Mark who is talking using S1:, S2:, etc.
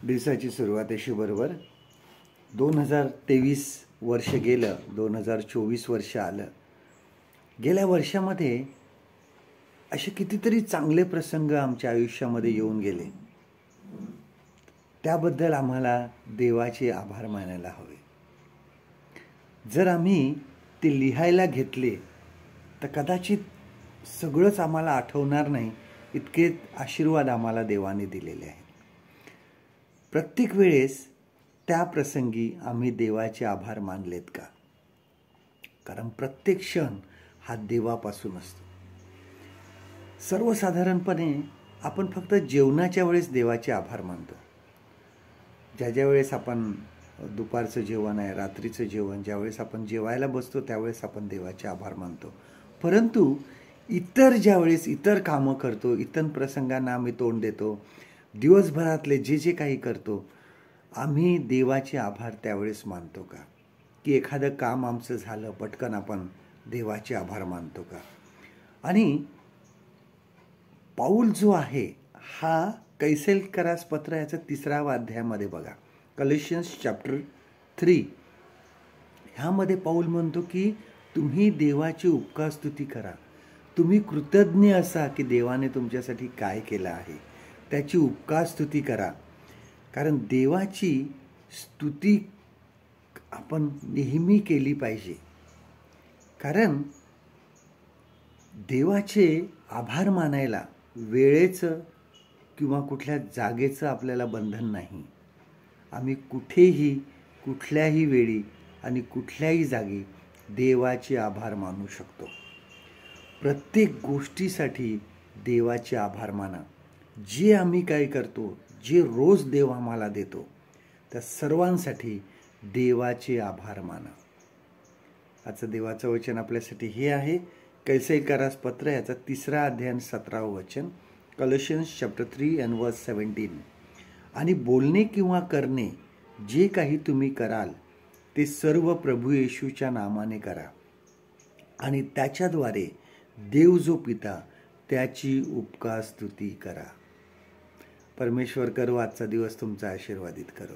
S1: दिवसाची सुरुवात अशी बरोबर 2023 वर्ष गेलं, 2024 वर्ष आलं. गेल्या वर्षामध्ये असे कितीतरी चांगले प्रसंग आमच्या आयुष्यामध्ये येऊन गेले. त्याबद्दल आम्हाला देवाचे आभार मानायला हवे. जर आम्ही ते लिहायला घेतले तर कदाचित सगळंच आम्हाला आठवणार नाही, इतके आशीर्वाद आम्हाला देवाने दिलेले आहेत. प्रत्येक वेळेस त्या प्रसंगी आम्ही देवाचे आभार मानलेत का? कारण प्रत्येक क्षण हा देवापासून असतो. सर्वसाधारणपणे आपण फक्त जेवणाच्या वेळेस देवाचे आभार मानतो. ज्या वेळेस आपण दुपारचं जेवण आहे, रात्रीचं जेवण, ज्यावेळेस आपण जेवायला बसतो त्यावेळेस आपण देवाचे आभार मानतो. परंतु इतर ज्यावेळेस इतर कामं करतो, इतर प्रसंगांना आम्ही तोंड देतो, दिवसभरातले जे काही करतो, आम्ही देवाचे आभार त्यावेळेस मानतो का? की एखादं काम आमचं झालं पटकन आपण देवाचे आभार मानतो का? आणि पाऊल जो आहे हा कैसलकरास पत्र याचा 3रा अध्यायामध्ये बघा, कॉलोसियन्स चॅप्टर 3 ह्यामध्ये पाऊल म्हणतो की तुम्ही देवाची उपकार स्तुती करा. तुम्ही कृतज्ञ असा की देवाने तुमच्यासाठी काय केलं आहे, त्याची उपकार स्तुती करा. कारण देवाची स्तुती आपण नेहमी केली पाहिजे. कारण देवाचे आभार मानायला वेळेचं किंवा कुठल्या जागेचं आपल्याला बंधन नाही. आम्ही कुठेही, कुठल्याही वेळी आणि कुठल्याही जागी देवाचे आभार मानू शकतो. प्रत्येक गोष्टीसाठी देवाचे आभार माना. जे आम्ही काय करतो, जे रोज देव आम्हाला देतो, त्या सर्वांसाठी देवाचे आभार माना. आजचं देवाचं वचन आपल्यासाठी हे आहे, कैसलकरास पत्र याचा 3रा अध्याय 17वं वचन, कॉलोसियन्स चॅप्टर 3 and verse 17. आणि बोलणे किंवा करणे जे काही तुम्ही कराल ते सर्व प्रभू येशूच्या नामाने करा आणि त्याच्याद्वारे देव जो पिता त्याची उपकार स्तुती करा. परमेश्वर करो आजचा दिवस तुमचा आशीर्वादित करो.